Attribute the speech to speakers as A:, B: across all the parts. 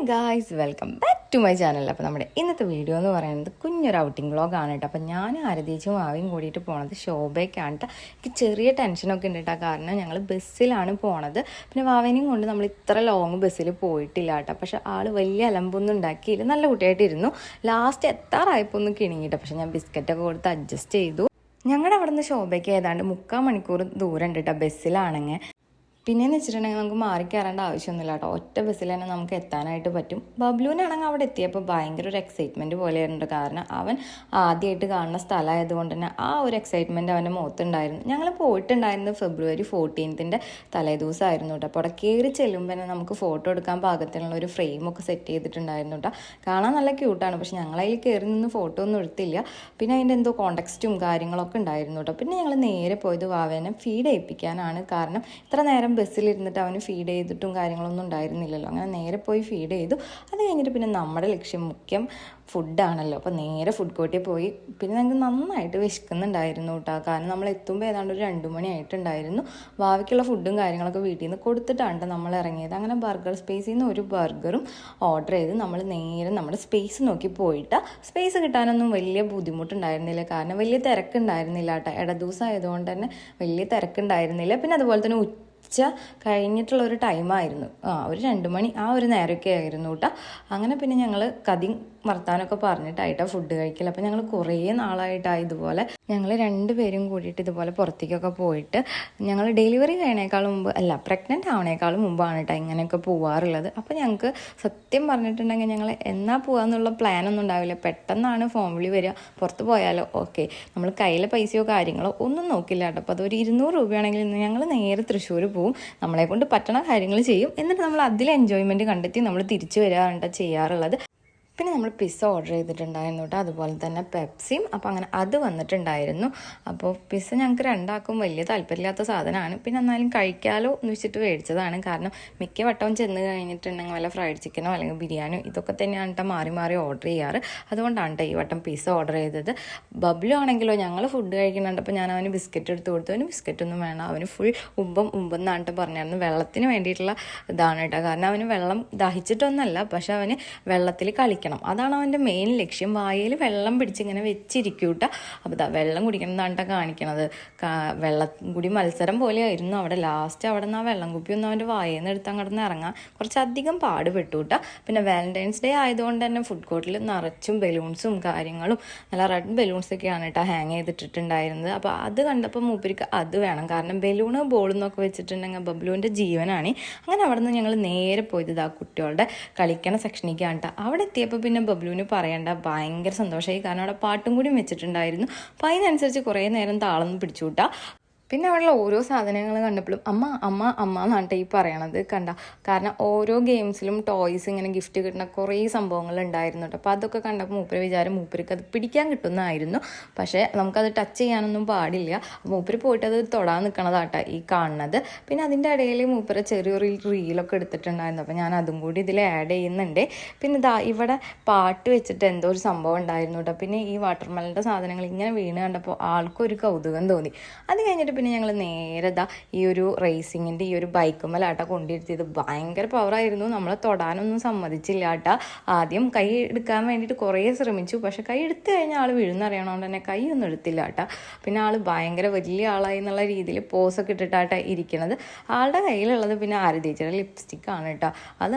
A: Guys, welcome back to my channel. അപ്പോൾ നമ്മുടെ ഇന്നത്തെ വീഡിയോ എന്ന് പറയുന്നത് കുഞ്ഞൊരു ഔട്ടിംഗ് വ്ളോഗാണ് കേട്ടോ. അപ്പോൾ ഞാൻ ആരതീച്ചും ആവിയും കൂടിയിട്ട് പോണത് ശോഭയ്ക്കാണ് കേട്ടോ. എനിക്ക് ചെറിയ ടെൻഷനൊക്കെ ഉണ്ട് കേട്ടോ, കാരണം ഞങ്ങൾ ബസ്സിലാണ് പോണത്. പിന്നെ വാവേനെയും കൊണ്ട് നമ്മൾ ഇത്ര ലോങ് ബസ്സിൽ പോയിട്ടില്ല കേട്ടോ. പക്ഷെ ആൾ വലിയ അലമ്പൊന്നും ഉണ്ടാക്കിയില്ല, നല്ല കുട്ടിയായിട്ടിരുന്നു. ലാസ്റ്റ് എത്താറായപ്പോൾ ഒന്ന് കിണിങ്ങിട്ടോ, പക്ഷെ ഞാൻ ബിസ്ക്കറ്റൊക്കെ കൊടുത്ത് അഡ്ജസ്റ്റ് ചെയ്തു. ഞങ്ങളുടെ അവിടെ നിന്ന് ശോഭയ്ക്ക് ഏതാണ്ട് 3/4 മണിക്കൂർ ദൂരം ഉണ്ട് കേട്ടോ ബസ്സിലാണെങ്കിൽ. പിന്നെയെന്ന് വെച്ചിട്ടുണ്ടെങ്കിൽ നമുക്ക് മാറിക്കയറേണ്ട ആവശ്യമൊന്നുമില്ല കേട്ടോ, ഒറ്റ ബസ്സിൽ തന്നെ നമുക്ക് എത്താനായിട്ട് പറ്റും. ബബ്ലുവിനാണെങ്കിൽ അവിടെ എത്തിയപ്പോൾ ഭയങ്കര ഒരു എക്സൈറ്റ്മെൻറ്റ് പോലെയായിരുന്നു, കാരണം അവൻ ആദ്യമായിട്ട് കാണുന്ന സ്ഥലമായതുകൊണ്ട് തന്നെ ആ ഒരു എക്സൈറ്റ്മെൻറ്റ് അവൻ്റെ മുഖത്തുണ്ടായിരുന്നു. ഞങ്ങൾ പോയിട്ടുണ്ടായിരുന്നത് February 14th തലേദിവസമായിരുന്നു കേട്ടോ. അപ്പോൾ അവിടെ കയറി ചെല്ലുമ്പോൾ തന്നെ നമുക്ക് ഫോട്ടോ എടുക്കാൻ പാകത്തിനുള്ള ഒരു ഫ്രെയിമൊക്കെ സെറ്റ് ചെയ്തിട്ടുണ്ടായിരുന്നു കേട്ടോ. കാണാൻ നല്ല ക്യൂട്ടാണ്, പക്ഷെ ഞങ്ങളതിൽ കയറി നിന്ന് ഫോട്ടോ ഒന്നും എടുത്തില്ല. പിന്നെ അതിൻ്റെ എന്തോ കോണ്ടെക്സ്റ്റും കാര്യങ്ങളൊക്കെ ഉണ്ടായിരുന്നു കേട്ടോ. പിന്നെ ഞങ്ങൾ നേരെ പോയത് വാവേനെ ഫീഡ് ചെയ്യിപ്പിക്കാനാണ്, കാരണം ഇത്ര നേരം ബസ്സിലിരുന്നിട്ട് അവന് ഫീഡ് ചെയ്തിട്ടും കാര്യങ്ങളൊന്നും ഉണ്ടായിരുന്നില്ലല്ലോ. അങ്ങനെ നേരെ പോയി ഫീഡ് ചെയ്തു. അത് കഴിഞ്ഞിട്ട് പിന്നെ നമ്മുടെ ലക്ഷ്യം മുഖ്യം ഫുഡാണല്ലോ. അപ്പോൾ നേരെ ഫുഡ് കോർട്ടിൽ പോയി. പിന്നെ ഞങ്ങൾക്ക് നന്നായിട്ട് വിശക്കുന്നുണ്ടായിരുന്നു കേട്ടോ, കാരണം നമ്മൾ എത്തുമ്പോൾ ഏതാണ്ട് ഒരു 2 മണി ആയിട്ടുണ്ടായിരുന്നു. ഭാവിക്കുള്ള ഫുഡും കാര്യങ്ങളൊക്കെ വീട്ടിൽ നിന്ന് കൊടുത്തിട്ടാണ് നമ്മൾ ഇറങ്ങിയത്. അങ്ങനെ ബർഗർ സ്പേസിൽ നിന്ന് ഒരു ബർഗറും ഓർഡർ ചെയ്ത് നമ്മൾ നേരെ നമ്മുടെ സ്പേസ് നോക്കി പോയിട്ട്, സ്പേസ് കിട്ടാനൊന്നും വലിയ ബുദ്ധിമുട്ടുണ്ടായിരുന്നില്ല, കാരണം വലിയ തിരക്കുണ്ടായിരുന്നില്ല കേട്ടോ. ഇടദിവസം ആയതുകൊണ്ട് തന്നെ വലിയ തിരക്കുണ്ടായിരുന്നില്ല. പിന്നെ അതുപോലെ തന്നെ ഉച്ച കഴിഞ്ഞിട്ടുള്ള ഒരു ടൈമായിരുന്നു, ഒരു 2 മണി ആ ഒരു നേരമൊക്കെ ആയിരുന്നു കേട്ടോ. അങ്ങനെ പിന്നെ ഞങ്ങൾ കഥയും വർത്താനമൊക്കെ പറഞ്ഞിട്ടായിട്ടാണ് ഫുഡ് കഴിക്കൽ. അപ്പോൾ ഞങ്ങൾ കുറേ നാളായിട്ടാണ് ഇതുപോലെ ഞങ്ങൾ 2 പേരും കൂടിയിട്ട് ഇതുപോലെ പുറത്തേക്കൊക്കെ പോയിട്ട്, ഞങ്ങൾ ഡെലിവറി കഴിയണേക്കാളും മുമ്പ് പ്രഗ്നൻ്റ് ആവണേക്കാളും മുമ്പാണ് കേട്ടോ ഇങ്ങനെയൊക്കെ പോവാറുള്ളത്. അപ്പോൾ ഞങ്ങൾക്ക് സത്യം പറഞ്ഞിട്ടുണ്ടെങ്കിൽ ഞങ്ങൾ എന്നാ പോകാമെന്നുള്ള പ്ലാനൊന്നും ഉണ്ടാവില്ല. പെട്ടെന്നാണ് ഫോൺ വിളി വരിക, പുറത്ത് പോയാലോ ഓക്കെ, നമ്മൾ കയ്യിലെ പൈസയോ കാര്യങ്ങളോ ഒന്നും നോക്കില്ല കേട്ടോ. അപ്പോൾ അതൊരു 200 രൂപയാണെങ്കിൽ ഞങ്ങൾ നേരെ തൃശ്ശൂർ പോവും, നമ്മളെ കൊണ്ട് പറ്റണ കാര്യങ്ങൾ ചെയ്യും, എന്നിട്ട് നമ്മൾ അതിൽ എൻജോയ്മെൻറ്റ് കണ്ടെത്തി നമ്മൾ തിരിച്ചു വരാറുണ്ട് ചെയ്യാറുള്ളത്. പിന്നെ നമ്മൾ പിസ്സ ഓർഡർ ചെയ്തിട്ടുണ്ടായിരുന്നു കേട്ടോ, അതുപോലെ തന്നെ പെപ്സിയും. അപ്പോൾ അങ്ങനെ അത് വന്നിട്ടുണ്ടായിരുന്നു. അപ്പോൾ പിസ്സ ഞങ്ങൾക്ക് 2 ആൾക്കും വലിയ താല്പര്യമില്ലാത്ത സാധനമാണ്, പിന്നെ എന്നാലും കഴിക്കാലോ എന്ന് വെച്ചിട്ട് മേടിച്ചതാണ്. കാരണം മിക്ക വട്ടവും ചെന്ന് കഴിഞ്ഞിട്ടുണ്ടെങ്കിൽ വല്ല ഫ്രൈഡ് ചിക്കനോ അല്ലെങ്കിൽ ബിരിയാണിയോ ഇതൊക്കെ തന്നെയാണ് കേട്ടോ മാറി മാറി ഓർഡർ ചെയ്യാറ്. അതുകൊണ്ടാണ് കേട്ടോ ഈ വട്ടം പിസ്സ ഓർഡർ ചെയ്തത്. ബബ്ലു ആണെങ്കിലോ ഞങ്ങൾ ഫുഡ് കഴിക്കുന്നുണ്ട്, അപ്പോൾ ഞാൻ അവന് ബിസ്ക്കറ്റ് എടുത്ത് കൊടുത്തു. അവന് ബിസ്ക്കറ്റൊന്നും വേണം, അവന് ഫുൾ ഉമ്പെന്നാണ് കേട്ടോ പറഞ്ഞായിരുന്നു. വെള്ളത്തിന് വേണ്ടിയിട്ടുള്ള ഇതാണ് കേട്ടോ, കാരണം അവന് വെള്ളം ദാഹിച്ചിട്ടൊന്നല്ല, പക്ഷെ അവന് വെള്ളത്തിൽ കളിക്കണം, അതാണ് അവൻ്റെ മെയിൻ ലക്ഷ്യം. വായിൽ വെള്ളം പിടിച്ചിങ്ങനെ വെച്ചിരിക്കൂട്ട. അപ്പോൾ വെള്ളം കുടിക്കണം എന്നാണ് കാണിക്കണത്. വെള്ളം കൂടി മത്സരം പോലെയായിരുന്നു അവിടെ. ലാസ്റ്റ് അവിടെ നിന്ന് ആ വെള്ളം കുപ്പിയൊന്നും അവൻ്റെ വായിൽ നിന്ന് എടുത്ത് അങ്ങോട്ട് ഇറങ്ങാൻ കുറച്ചധികം പാടുപെട്ടുകൂട്ട. പിന്നെ വാലന്റൈൻസ് ഡേ ആയതുകൊണ്ട് തന്നെ ഫുഡ് കോർട്ടിൽ നിറച്ചും ബലൂൺസും കാര്യങ്ങളും നല്ല റെഡ് ബലൂൺസൊക്കെയാണ് കേട്ടോ ഹാങ് ചെയ്തിട്ടുണ്ടായിരുന്നത്. അപ്പോൾ അത് കണ്ടപ്പോൾ മൂപ്പർക്ക് അത് വേണം, കാരണം ബലൂണ് ബോളെന്നൊക്കെ വെച്ചിട്ടുണ്ടെങ്കിൽ ബബ്ലുവിൻ്റെ ജീവനാണ്. അങ്ങനെ അവിടെ നിന്ന് ഞങ്ങൾ നേരെ പോയത് കുട്ടികളുടെ കളിക്കണ സെക്ഷനിലേക്കാണ് കേട്ടോ. അവിടെ എത്തിയപ്പോൾ പിന്നെ ബബ്ലുവിന് പറയേണ്ട ഭയങ്കര സന്തോഷമായി, കാരണം അവിടെ പാട്ടും കൂടി വെച്ചിട്ടുണ്ടായിരുന്നു. അപ്പോൾ അതിനനുസരിച്ച് കുറേ നേരം താളൊന്നും പിടിച്ചു കൂട്ടാ. പിന്നെ അവിടെയുള്ള ഓരോ സാധനങ്ങൾ കണ്ടപ്പോഴും അമ്മ അമ്മ അമ്മ എന്നാണ് ഈ പറയണത് കണ്ട. കാരണം ഓരോ ഗെയിംസിലും ടോയ്സ് ഇങ്ങനെ ഗിഫ്റ്റ് കിട്ടുന്ന കുറേ സംഭവങ്ങൾ ഉണ്ടായിരുന്നു കേട്ടോ. അപ്പോൾ അതൊക്കെ കണ്ടപ്പോൾ മൂപ്പര് വിചാരം മൂപ്പർക്ക് അത് പിടിക്കാൻ കിട്ടുന്നതായിരുന്നു, പക്ഷേ നമുക്കത് ടച്ച് ചെയ്യാനൊന്നും പാടില്ല. മൂപ്പര് പോയിട്ട് അത് തൊടാൻ നിൽക്കണതാട്ടോ ഈ കാണുന്നത്. പിന്നെ അതിൻ്റെ ഇടയിൽ മൂപ്പര് ചെറിയൊരു റീലൊക്കെ എടുത്തിട്ടുണ്ടായിരുന്നു, അപ്പോൾ ഞാൻ അതും കൂടി ഇതിൽ ആഡ് ചെയ്യുന്നുണ്ട്. പിന്നെ ഇവിടെ പാട്ട് വെച്ചിട്ട് എന്തോ ഒരു സംഭവം ഉണ്ടായിരുന്നു കേട്ടോ. പിന്നെ ഈ വാട്ടർമെലൻ്റെ സാധനങ്ങൾ ഇങ്ങനെ വീണ് കണ്ടപ്പോൾ ആൾക്കൊരു കൗതുകം തോന്നി. അത് കഴിഞ്ഞിട്ട് പിന്നെ ഞങ്ങൾ നേരെ ഈ ഒരു റേസിങ്ങിൻ്റെ ഈ ഒരു ബൈക്കുമ്മലാട്ട കൊണ്ടിരുത്തിയത്. ഭയങ്കര പവറായിരുന്നു, നമ്മളെ തൊടാനൊന്നും സമ്മതിച്ചില്ല കേട്ടോ. ആദ്യം കൈ എടുക്കാൻ വേണ്ടിയിട്ട് കുറേ ശ്രമിച്ചു, പക്ഷെ കൈ എടുത്തു കഴിഞ്ഞാൽ ആൾ വീഴുന്നറിയണോണ്ട് തന്നെ കൈയൊന്നും എടുത്തില്ല കേട്ടോ. പിന്നെ ആൾ ഭയങ്കര വലിയ ആളായി എന്നുള്ള രീതിയിൽ പോസൊക്കെ ഇട്ടിട്ടാട്ടോ ഇരിക്കുന്നത്. ആളുടെ കയ്യിലുള്ളത് പിന്നെ ആരതീച്ചിയുടെ ലിപ്സ്റ്റിക്കാണ് കേട്ടോ.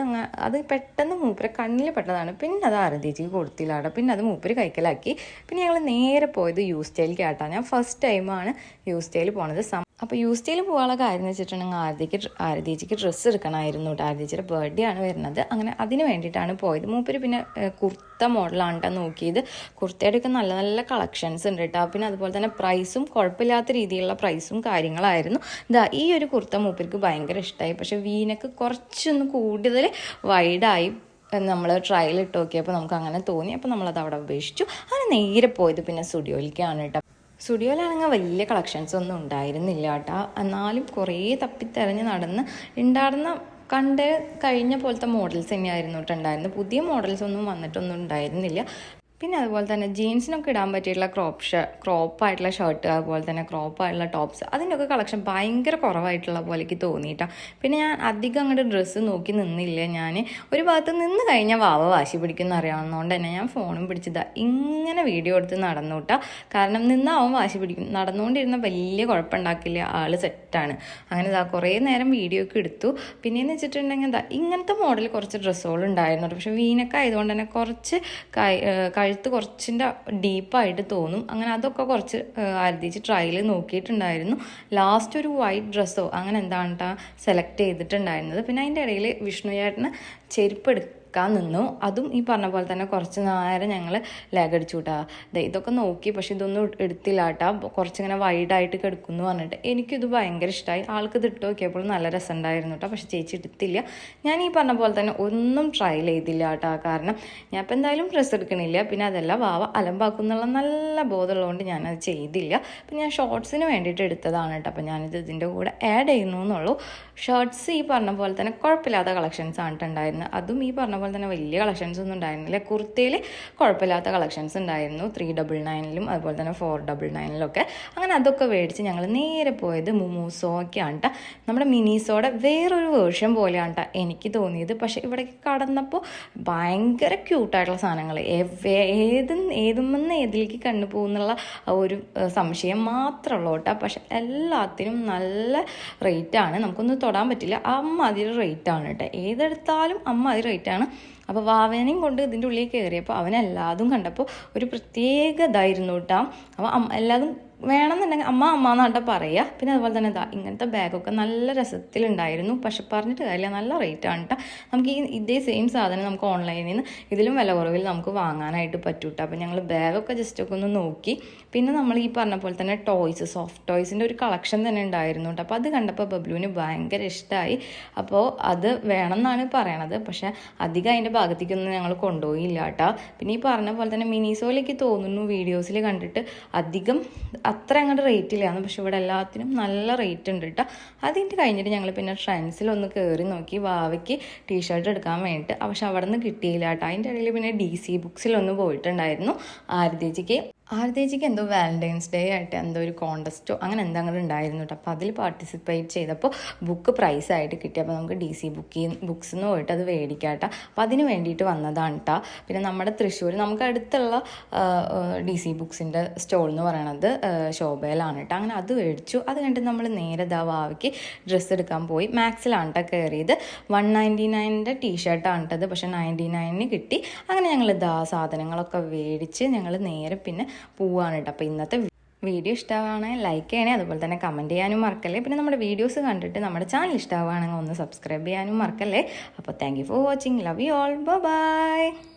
A: അത് പെട്ടെന്ന് മൂപ്പരെ കണ്ണിൽ പെട്ടതാണ്. പിന്നെ അത് ആരതീച്ചിക്ക് കൊടുത്തില്ല കേട്ടോ. പിന്നെ അത് മൂപ്പര് കൈക്കലാക്കി. പിന്നെ ഞങ്ങൾ നേരെ പോയത് യു സ്റ്റൈലിലേക്ക് കേട്ടോ. ഞാൻ ഫസ്റ്റ് ടൈമാണ് യു സ്റ്റൈൽ പോണത്. അപ്പോൾ യു സ്റ്റൈൽ പോകാനുള്ള കാര്യം എന്ന് വെച്ചിട്ടുണ്ടെങ്കിൽ ആരതീച്ചിക്ക് ഡ്രസ്സ് എടുക്കണമായിരുന്നു കേട്ടോ. ആരതീച്ചിയുടെ ബർത്ത്ഡേ ആണ് വരുന്നത്, അങ്ങനെ അതിന് വേണ്ടിയിട്ടാണ് പോയത്. മൂപ്പര് പിന്നെ കുർത്ത മോഡലാണ് കേട്ടോ നോക്കിയത്. കുർത്തയുടെയൊക്കെ നല്ല നല്ല കളക്ഷൻസ് ഉണ്ട് കേട്ടോ. പിന്നെ അതുപോലെ തന്നെ പ്രൈസും കുഴപ്പമില്ലാത്ത രീതിയിലുള്ള പ്രൈസും കാര്യങ്ങളായിരുന്നു. ഈ ഒരു കുർത്ത മൂപ്പർക്ക് ഭയങ്കര ഇഷ്ടമായി, പക്ഷേ വീനക്ക് കുറച്ചൊന്ന് കൂടുതൽ വൈഡായി നമ്മൾ ട്രയൽ ഇട്ട് നോക്കിയപ്പോൾ നമുക്ക് അങ്ങനെ തോന്നി. അപ്പോൾ നമ്മളത് അവിടെ ഉപേക്ഷിച്ചു. അങ്ങനെ നേരെ പോയത് പിന്നെ സ്റ്റുഡിയോയിലേക്കാണ് കേട്ടോ. സ്റ്റുഡിയോയിലാണെങ്കിൽ വലിയ കളക്ഷൻസ് ഒന്നും ഉണ്ടായിരുന്നില്ല കേട്ടോ. എന്നാലും കുറേ തപ്പിത്തെരഞ്ഞ് നടന്ന് കണ്ട് കഴിഞ്ഞ പോലത്തെ മോഡൽസ് തന്നെയായിരുന്നു കേട്ടോ ഉണ്ടായിരുന്നത്. പുതിയ മോഡൽസ് ഒന്നും വന്നിട്ടൊന്നും ഉണ്ടായിരുന്നില്ല. പിന്നെ അതുപോലെ തന്നെ ജീൻസിനൊക്കെ ഇടാൻ പറ്റിയിട്ടുള്ള ക്രോപ്പായിട്ടുള്ള ഷർട്ട്, അതുപോലെ തന്നെ ക്രോപ്പായിട്ടുള്ള ടോപ്സ്, അതിൻ്റെയൊക്കെ കളക്ഷൻ ഭയങ്കര കുറവായിട്ടുള്ള പോലെക്ക് തോന്നിയിട്ടാണ്. പിന്നെ ഞാൻ അധികം അങ്ങോട്ട് ഡ്രസ്സ് നോക്കി നിന്നില്ല. ഞാൻ ഒരു ഭാഗത്ത് നിന്ന് കഴിഞ്ഞാൽ വാശി പിടിക്കുന്ന അറിയാവുന്നതുകൊണ്ട് തന്നെ ഞാൻ ഫോണും പിടിച്ചതാ ഇങ്ങനെ വീഡിയോ എടുത്ത് നടന്നുട്ടാ. കാരണം നിന്നാവും വാശി പിടിക്കും. നടന്നുകൊണ്ടിരുന്ന വലിയ കുഴപ്പമുണ്ടാക്കില്ല, ആൾ സെറ്റാണ്. അങ്ങനെ കുറേ നേരം വീഡിയോ ഒക്കെ എടുത്തു. പിന്നെയെന്ന് വെച്ചിട്ടുണ്ടെങ്കിൽ ഇങ്ങനത്തെ മോഡൽ കുറച്ച് ഡ്രസ്സുകളുണ്ടായിരുന്നു. പക്ഷെ വീനൊക്കെ ആയതുകൊണ്ട് തന്നെ കുറച്ച് കഴുത്ത് കുറച്ചിൻ്റെ ഡീപ്പായിട്ട് തോന്നും. അങ്ങനെ അതൊക്കെ കുറച്ച് ആരതിച്ച് ട്രയൽ നോക്കിയിട്ടുണ്ടായിരുന്നു. ലാസ്റ്റ് ഒരു വൈറ്റ് ഡ്രസ്സോ അങ്ങനെ എന്താണ് സെലക്ട് ചെയ്തിട്ടുണ്ടായിരുന്നത്. പിന്നെ അതിൻ്റെ ഇടയിൽ വിഷ്ണു ചേട്ടന് ചെരുപ്പ് നിന്നു. അതും ഈ പറഞ്ഞ പോലെ തന്നെ കുറച്ച് നേരം ഞങ്ങൾ ലാഗ് അടിച്ചു കൂട്ടാ. ഇതൊക്കെ നോക്കി, പക്ഷെ ഇതൊന്നും എടുത്തില്ല കേട്ടാ. കുറച്ചിങ്ങനെ വൈഡായിട്ട് കിടക്കുന്നു പറഞ്ഞിട്ട് എനിക്കിത് ഭയങ്കര ഇഷ്ടമായി. ആൾക്ക് ഇത് ഇട്ട് നോക്കിയപ്പോൾ നല്ല രസമുണ്ടായിരുന്നു കേട്ടോ. പക്ഷെ ചേച്ചി എടുത്തില്ല. ഞാൻ ഈ പറഞ്ഞ പോലെ തന്നെ ഒന്നും ട്രയൽ ചെയ്തില്ല കേട്ടോ. കാരണം ഞാൻ ഇപ്പം എന്തായാലും ഡ്രസ്സ് എടുക്കണില്ല. പിന്നെ അതല്ല വാവ അലമ്പാക്കുന്നുള്ള നല്ല ബോധമുള്ളതുകൊണ്ട് ഞാനത് ചെയ്തില്ല. അപ്പം ഞാൻ ഷോർട്സിന് വേണ്ടിയിട്ട് എടുത്തതാണ് കേട്ടോ. അപ്പം ഞാനിത് ഇതിൻ്റെ കൂടെ ആഡ് ചെയ്യുന്നു എന്നുള്ളൂ. ഷർട്ട്സ് ഈ പറഞ്ഞ പോലെ തന്നെ കുഴപ്പമില്ലാത്ത കളക്ഷൻസ് ആണ് ഉണ്ടായിരുന്നത്. അതും ഈ പറഞ്ഞ പോലെ തന്നെ വലിയ കളക്ഷൻസ് ഒന്നും ഉണ്ടായിരുന്നില്ല. കുർത്തയിൽ കുഴപ്പമില്ലാത്ത കളക്ഷൻസ് ഉണ്ടായിരുന്നു. 399 അതുപോലെ തന്നെ 499 അങ്ങനെ അതൊക്കെ മേടിച്ച് ഞങ്ങൾ നേരെ പോയത് മുമൂസോക്കാണ് കേട്ടോ. നമ്മുടെ മിനീസോടെ വേറൊരു വേർഷൻ പോലെയാണ് കേട്ടോ എനിക്ക് തോന്നിയത്. പക്ഷെ ഇവിടേക്ക് കടന്നപ്പോൾ ഭയങ്കര ക്യൂട്ടായിട്ടുള്ള സാധനങ്ങൾ, ഏതിലേക്ക് കണ്ടു പോകുന്നുള്ള ഒരു സംശയം മാത്രമുള്ളൂ കേട്ടോ. പക്ഷെ എല്ലാത്തിനും നല്ല റേറ്റാണ്, നമുക്കൊന്നും തൊടാൻ പറ്റില്ല. അമ്മാതിരി റേറ്റാണ് കേട്ടോ. ഏതെടുത്താലും അമ്മാതിരി റേറ്റാണ്. അപ്പോൾ വാവേനെയും കൊണ്ട് ഇതിൻ്റെ ഉള്ളിൽ കയറിയപ്പോൾ അവനെല്ലാതും കണ്ടപ്പോൾ ഒരു പ്രത്യേക ഇതായിരുന്നു കേട്ടോ. അപ്പോൾ എല്ലാതും വേണമെന്നുണ്ടെങ്കിൽ അമ്മ എന്നാട്ടാ പറയുക. പിന്നെ അതുപോലെ തന്നെ ഇങ്ങനത്തെ ബാഗൊക്കെ നല്ല രസത്തിലുണ്ടായിരുന്നു. പക്ഷെ പറഞ്ഞിട്ട് കാര്യമില്ല, നല്ല റേറ്റാണ് കേട്ടോ. നമുക്ക് ഇതേ സെയിം സാധനം നമുക്ക് ഓൺലൈനിൽ നിന്ന് ഇതിലും വില കുറവിൽ നമുക്ക് വാങ്ങാനായിട്ട് പറ്റും കേട്ടോ. അപ്പോൾ ഞങ്ങൾ ബാഗൊക്കെ ജസ്റ്റൊക്കെ ഒന്ന് നോക്കി. പിന്നെ നമ്മൾ ഈ പറഞ്ഞ പോലെ തന്നെ സോഫ്റ്റ് ടോയ്സിൻ്റെ ഒരു കളക്ഷൻ തന്നെ ഉണ്ടായിരുന്നു കേട്ടോ. അപ്പോൾ അത് കണ്ടപ്പോൾ ബബ്ലുവിന് ഭയങ്കര ഇഷ്ടമായി. അപ്പോൾ അത് വേണമെന്നാണ് പറയണത്. പക്ഷേ അധികം അതിൻ്റെ ഭാഗത്തേക്കൊന്നും ഞങ്ങൾ കൊണ്ടുപോയില്ല കേട്ടോ. പിന്നെ ഈ പറഞ്ഞ പോലെ തന്നെ മിനിസോയിലേക്ക് തോന്നുന്നു വീഡിയോസിൽ കണ്ടിട്ട് അധികം അത്ര അങ്ങോട്ട് റേറ്റ് ഇല്ലാന്ന്. പക്ഷെ ഇവിടെ എല്ലാത്തിനും നല്ല റേറ്റ് ഉണ്ട് കേട്ടോ. അതിൻ്റെ കഴിഞ്ഞിട്ട് ഞങ്ങൾ പിന്നെ ട്രെൻഡ്സിലൊന്ന് കയറി നോക്കി വാവയ്ക്ക് ടീഷർട്ട് എടുക്കാൻ വേണ്ടിയിട്ട്. പക്ഷെ അവിടെ നിന്ന് കിട്ടിയില്ല കേട്ടോ. അതിൻ്റെ ഇടയിൽ പിന്നെ DC ബുക്സിലൊന്ന് പോയിട്ടുണ്ടായിരുന്നു. ആരതിക്ക് എന്തോ വാലന്റൈൻസ് ഡേ ആയിട്ട് എന്തോ ഒരു കോണ്ടസ്റ്റോ അങ്ങനെ എന്തെങ്കിലും ഉണ്ടായിരുന്നു കേട്ടോ. അപ്പോൾ അതിൽ പാർട്ടിസിപ്പേറ്റ് ചെയ്തപ്പോൾ ബുക്ക് പ്രൈസായിട്ട് കിട്ടി. അപ്പോൾ നമുക്ക് DC ബുക്സിൽ നിന്ന് പോയിട്ട് അത് മേടിക്കാം കേട്ടോ. അപ്പോൾ അതിന് വേണ്ടിയിട്ട് വന്നതാണ് കേട്ടോ. പിന്നെ നമ്മുടെ തൃശ്ശൂർ നമുക്ക് അടുത്തുള്ള DC ബുക്സിൻ്റെ സ്റ്റോൾ എന്ന് പറയണത് ശോഭയിലാണ് കേട്ടോ. അങ്ങനെ അത് മേടിച്ചു. അത് കണ്ടിട്ട് നമ്മൾ നേരെ വാവയ്ക്ക് ഡ്രസ്സ് എടുക്കാൻ പോയി. മാക്സിലാണ് കേട്ടോ കയറിയത്. 199 ടീഷർട്ടാണ് കേട്ടത്. പക്ഷേ 99 കിട്ടി. അങ്ങനെ ഞങ്ങൾ സാധനങ്ങളൊക്കെ മേടിച്ച് ഞങ്ങൾ നേരെ പിന്നെ പോവാണ് കേട്ടോ. അപ്പോൾ ഇന്നത്തെ വീഡിയോ ഇഷ്ടമാണെങ്കിൽ ലൈക്ക് ചെയ്യണേ, അതുപോലെ തന്നെ കമൻറ്റ് ചെയ്യാനും മറക്കല്ലേ. പിന്നെ നമ്മുടെ വീഡിയോസ് കണ്ടിട്ട് നമ്മുടെ ചാനൽ ഇഷ്ടമാവുകയാണെങ്കിൽ ഒന്ന് സബ്സ്ക്രൈബ് ചെയ്യാനും മറക്കല്ലേ. അപ്പോൾ thank you for watching. Love you all. By.